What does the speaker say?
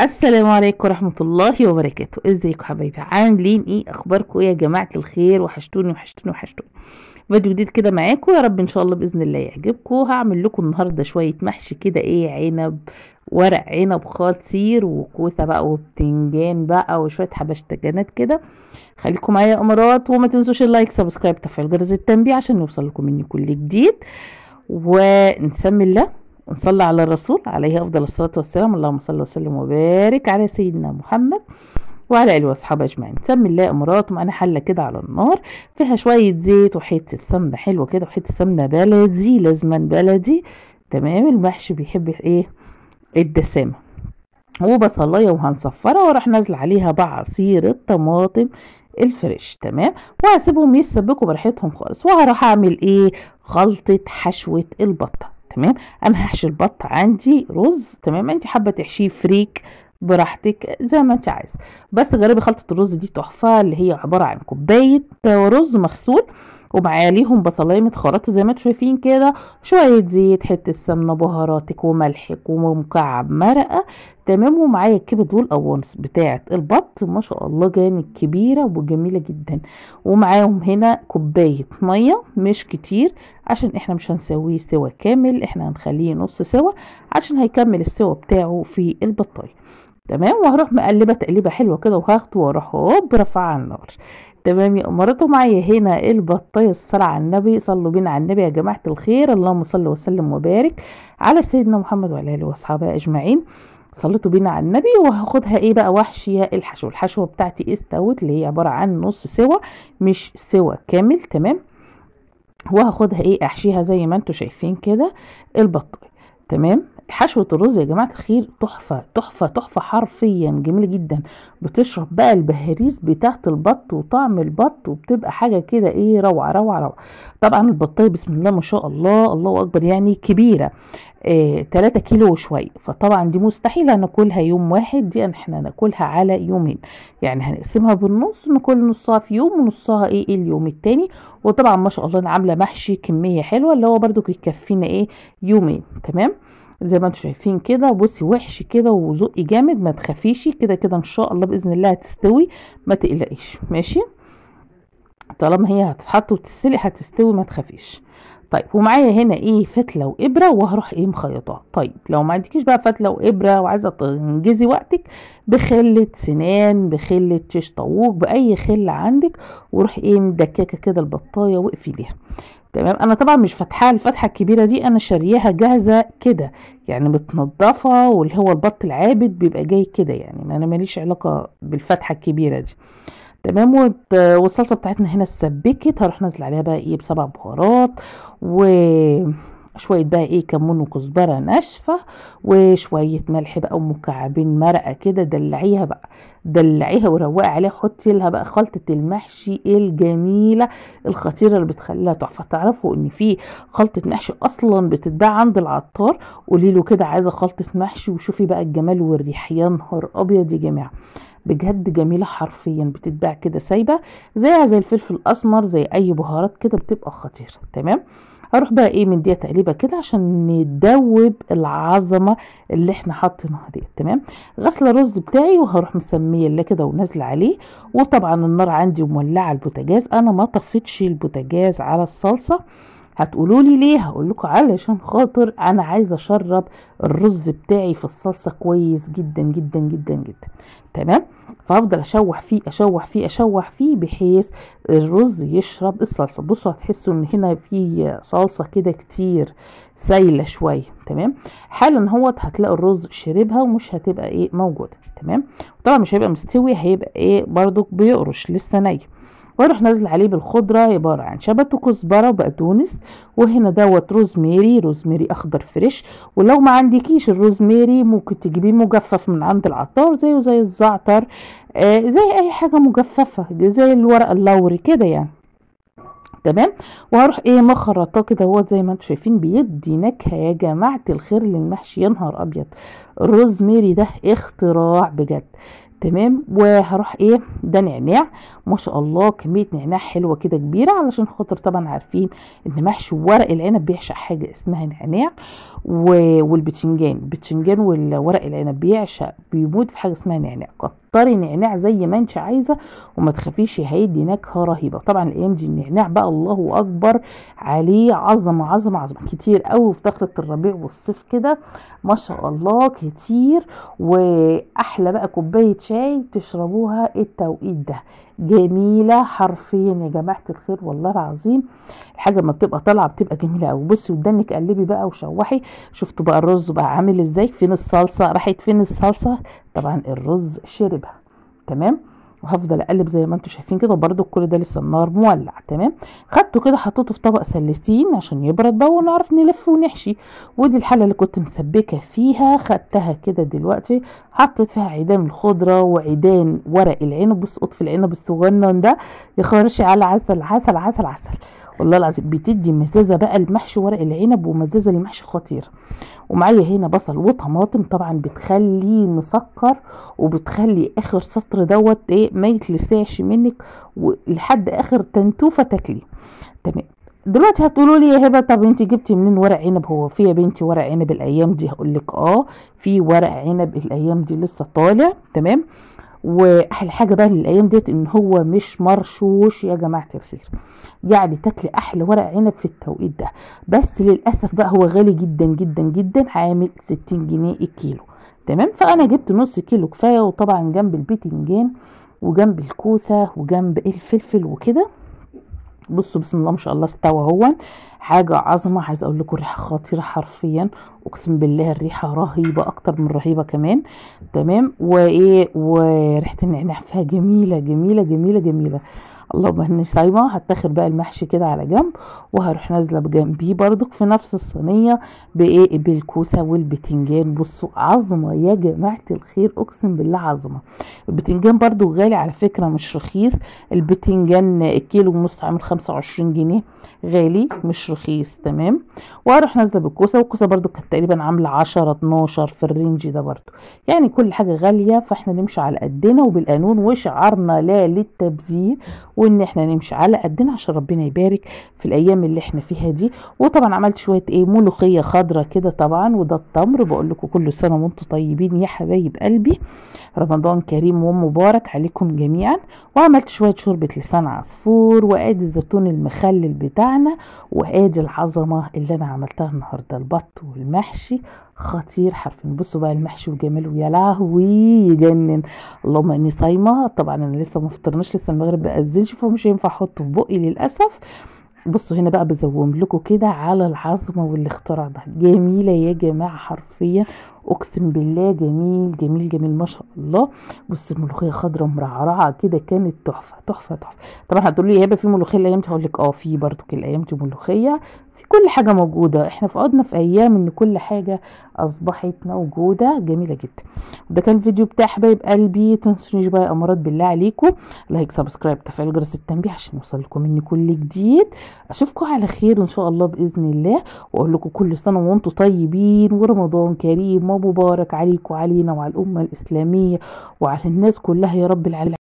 السلام عليكم ورحمة الله وبركاته. ازيكم حبايبي؟ عاملين ايه؟ اخباركم ايه يا جماعة الخير؟ وحشتوني وحشتوني وحشتوني. فيديو جديد كده معاكم، يا رب ان شاء الله باذن الله يعجبكم. هعمل لكم النهارده شوية محشي كده، ايه، عنب، ورق عنب خطير، وكوسة بقى، وبتنجان بقى، وشوية حبشتكنات كده. خليكم معايا يا امارات، وما تنسوش اللايك، سبسكرايب، تفعيل جرس التنبيه عشان يوصل لكم مني كل جديد. ونسمي الله ونصلي على الرسول عليه افضل الصلاه والسلام. اللهم صل وسلم وبارك على سيدنا محمد وعلى اله واصحابه اجمعين. نسمي الله. امارات معانا حله كده على النار، فيها شويه زيت وحته سمنه حلوه كده، وحته سمنه بلدي، لازما بلدي. تمام. المحشي بيحب ايه؟ الدسامه. وبصلايه وهنصفرها، وراح نازله عليها بعصير الطماطم الفريش. تمام. وهسيبهم يسبكوا براحتهم خالص، وهروح اعمل ايه؟ خلطه حشوه البطه. تمام. انا هحشي البط عندي رز. تمام. انت حابه تحشيه فريك براحتك زي ما انت عايز، بس جربي خلطه الرز دي تحفه، اللي هي عباره عن كوبايه رز مغسول، ومعاليهم بصلايه متخرطه زي ما انتم شايفين كده، شويه زيت، حته سمنه، بهاراتك وملحك ومكعب مرقه. تمام. ومعايا الكبد والقوانص بتاعه البط، ما شاء الله كانت كبيره وجميله جدا. ومعاهم هنا كوبايه ميه مش كتير، عشان احنا مش هنسويه سوا كامل، احنا هنخليه نص سوا عشان هيكمل السوا بتاعه في البطايه. تمام. وهروح مقلبه تقليبه حلوه كده، وهاخده واروح هوب رافعه على النار. تمام يا امارته. معايا هنا البطايه. الصلاه على النبي، صلوا بينا على النبي يا جماعه الخير. اللهم صل وسلم وبارك على سيدنا محمد وعلى اله واصحابه اجمعين. صليتوا بينا على النبي. وهاخدها ايه بقى؟ واحشيه الحشو. الحشوه بتاعتي استوت، اللي هي عباره عن نص سوا مش سوا كامل. تمام. وهاخدها ايه؟ احشيها زي ما انتوا شايفين كده البطايه. تمام. حشوة الرز يا جماعة الخير تحفة تحفة تحفة، حرفيا جميلة جدا. بتشرب بقى البهاريز بتاعت البط وطعم البط، وبتبقى حاجة كده ايه، روعة روعة روعة. طبعا البطاية بسم الله ما شاء الله، الله اكبر، يعني كبيرة. 3 كيلو وشوية، فطبعا دي مستحيل ناكلها يوم واحد، دي احنا ناكلها على يومين. يعني هنقسمها بالنص، ناكل نصها في يوم ونصها ايه اليوم التاني. وطبعا ما شاء الله انا عاملة محشي كمية حلوة، اللي هو برضو يكفينا ايه يومين. تمام. زي ما انتم شايفين كده. بصي وحشي كده وزقي جامد، ما تخافيش، كده كده ان شاء الله باذن الله هتستوي، ما تقلقيش. ماشي. طالما هي هتتحط وتتسلق هتستوي، ما تخافيش. طيب. ومعايا هنا ايه؟ فتله وابره، وهروح ايه مخيطاها. طيب لو ما عندكيش بقى فتله وابره وعايزه تنجزي وقتك، بخله سنان، بخله شيش طاووق، باي خله عندك، وروح ايه مدككه كده البطايه واقفي ليها. تمام. انا طبعا مش فاتحاها الفتحه الكبيره دي، انا شارياها جاهزه كده، يعني متنضفه، واللي هو البط العابد بيبقى جاي كده، يعني ما انا ماليش علاقه بالفتحه الكبيره دي. تمام. والصلصه بتاعتنا هنا اتسبكت، هروح نازله عليها بقى ايه بسبع بهارات، وشويه بقى ايه كمون وكزبره ناشفه، وشويه ملح بقى، ومكعبين مرقه كده. دلعيها بقى، دلعيها وروقي عليها، حطي لها بقى خلطه المحشي الجميله الخطيره اللي بتخليها تحفه. تعرفوا ان في خلطه محشي اصلا بتتباع عند العطار؟ قولي له كده عايزه خلطه محشي، وشوفي بقى الجمال والريح، يا نهار ابيض يا جماعه، بجد جميلة حرفيا. بتتباع كده سايبة، زيها زي الفلفل الأسمر، زي أي بهارات كده، بتبقى خطيرة. تمام. هروح بقى ايه من دي تقليبه كده عشان ندوب العظمه اللي احنا حاطينها دي. تمام. غسله الرز بتاعي، وهروح مسميه الله كده ونازله عليه. وطبعا النار عندي مولعه البوتاجاز، انا ما طفيتش البوتاجاز على الصلصه. هتقولوا لي ليه؟ هقول لكم علشان خاطر انا عايزه اشرب الرز بتاعي في الصلصه كويس جدا جدا جدا جدا. تمام. فهفضل اشوح فيه اشوح فيه اشوح فيه بحيث الرز يشرب الصلصه. بصوا هتحسوا ان هنا في صلصه كده كتير سايله شويه. تمام. حالا هوت هتلاقوا الرز شربها، ومش هتبقى ايه موجوده. تمام. طبعا مش هيبقى مستوي، هيبقى ايه برضو بيقرش لسه ني. واروح نازله عليه بالخضره، عباره عن شبت وكزبره وبقدونس، وهنا دوت روزميري، روزميري اخضر فريش. ولو ما عندكيش الروزميري ممكن تجيبيه مجفف من عند العطار، زيه زي الزعتر، زي اي حاجه مجففه، زي الورق اللوري كده يعني. تمام. وهروح ايه مخرطاه كده، هو زي ما انتم شايفين بيدي نكهه يا جماعه الخير للمحشي، يا نهار ابيض. الروزميري ده اختراع بجد. تمام. وهروح ايه، ده نعناع ما شاء الله، كميه نعناع حلوه كده كبيره، علشان خاطر طبعا عارفين ان محشي ورق العنب بيعشق حاجه اسمها نعناع. البتنجان والورق العنب بيعشق بيموت في حاجه اسمها نعناع. كتري نعناع زي ما انت عايزه وما تخافيش، هيدي نكهه رهيبه. طبعا الايام دي النعناع بقى الله اكبر عليه، عظمه عظمه عظمه كتير قوي في دخله الربيع والصيف كده ما شاء الله كتير. واحلى بقى كوبايه شاي تشربوها التوقيت ده، جميله حرفيا يا جماعه الخير والله العظيم. الحاجه ما بتبقى طالعه بتبقى جميله قوي. بصي قدامك قلبي بقى وشوحي. شفتوا بقى الرز بقى عامل ازاي؟ فين الصلصه؟ راحت فين الصلصه؟ طبعا الرز شربها. تمام. وهفضل اقلب زي ما انتم شايفين كده، برده كل ده لسه النار مولع. تمام. خدته كده حطيته في طبق سلستين عشان يبرد بقى ونعرف نلف ونحشي. ودي الحله اللي كنت مسبكه فيها، خدتها كده دلوقتي حطيت فيها عيدان الخضره وعيدان ورق العنب. بص قطف العنب الصغنن ده يا خراشي على عسل عسل عسل عسل والله العظيم، بتدي مزازه بقى المحشي ورق العنب ومزازه المحشي خطير. ومعايا هنا بصل وطماطم، طبعا بتخليه مسكر وبتخلي اخر سطر دوت ايه ما يتلسعش منك لحد اخر تنتوفه تاكليه. تمام. دلوقتي هتقولوا لي يا هبه طب انت جبتي منين ورق عنب؟ هو في يا بنتي ورق عنب الايام دي؟ هقول لك في ورق عنب الايام دي لسه طالع. تمام. واحلى حاجه بقى للايام ديت ان هو مش مرشوش يا جماعه الخير، يعني تاكلي احلى ورق عنب في التوقيت ده. بس للاسف بقى هو غالي جدا جدا جدا، عامل 60 جنيه الكيلو. تمام. فانا جبت نص كيلو كفايه. وطبعا جنب البتنجان وجنب الكوسه وجنب الفلفل وكده. بصوا بسم الله ما شاء الله استوى هو، حاجه عظمه. عايزه اقول لكم ريحه خطيره حرفيا، اقسم بالله الريحه رهيبه اكتر من رهيبه كمان. تمام. وريحه النعناع فيها جميله جميله جميله جميله. اللهم اني صايمه. هتاخد بقى المحشي كده على جنب، وهروح نازله بجنبيه برضك في نفس الصينيه بالكوسه والبتنجان. بصوا عظمه يا جماعه الخير، اقسم بالله عظمه. البتنجان برضو غالي على فكره مش رخيص. البتنجان الكيلو ونص عامل 25 جنيه، غالي مش رخيص. تمام. واروح نازله بالكوسه، والكوسه برضو كانت تقريبا عامله 10 12 في الرينج ده برضو. يعني كل حاجه غاليه، فاحنا نمشي على قدنا وبالقانون، وشعارنا لا للتبذير، وان احنا نمشي على قدنا عشان ربنا يبارك في الايام اللي احنا فيها دي. وطبعا عملت شويه ملوخيه خضره كده طبعا، وده التمر. بقول لكم كل سنه وانتم طيبين يا حبايب قلبي، رمضان كريم ومبارك عليكم جميعا. وعملت شويه شوربه لسان عصفور، وادي الزيتون المخلل بتاعنا، وادي العظمه اللي انا عملتها النهارده، البط والمحشي خطير حرفيا. بصوا بقى المحشي وجماله يا لهوي يجنن. اللهم اني صايمه. طبعا انا لسه ما فطرناش، لسه المغرب بأذنش، فمش هينفع احطه في بقي للاسف. بصوا هنا بقى بزوم لكم كده على العظمه والاختراع ده، جميله يا جماعه حرفيا، اقسم بالله جميل جميل جميل ما شاء الله. بصوا الملوخيه خضراء مرعرعه كده، كانت تحفه تحفه تحفه. طبعا هتقولوا لي يا هبه في ملوخيه الايام دي؟ هقول لك في برضو الايام دي ملوخيه، في كل حاجه موجوده. احنا فقدنا في ايام ان كل حاجه اصبحت موجوده، جميله جدا. وده كان الفيديو بتاع حبايب قلبي. تنسونيش بقى يا امارات بالله عليكم لايك سبسكرايب تفعيل جرس التنبيه عشان يوصل لكم مني كل جديد. اشوفكم على خير ان شاء الله باذن الله، واقول لكم كل سنه وانتم طيبين ورمضان كريم ومبارك عليكم وعلينا وعلى الامه الاسلاميه وعلى الناس كلها يا رب العالمين.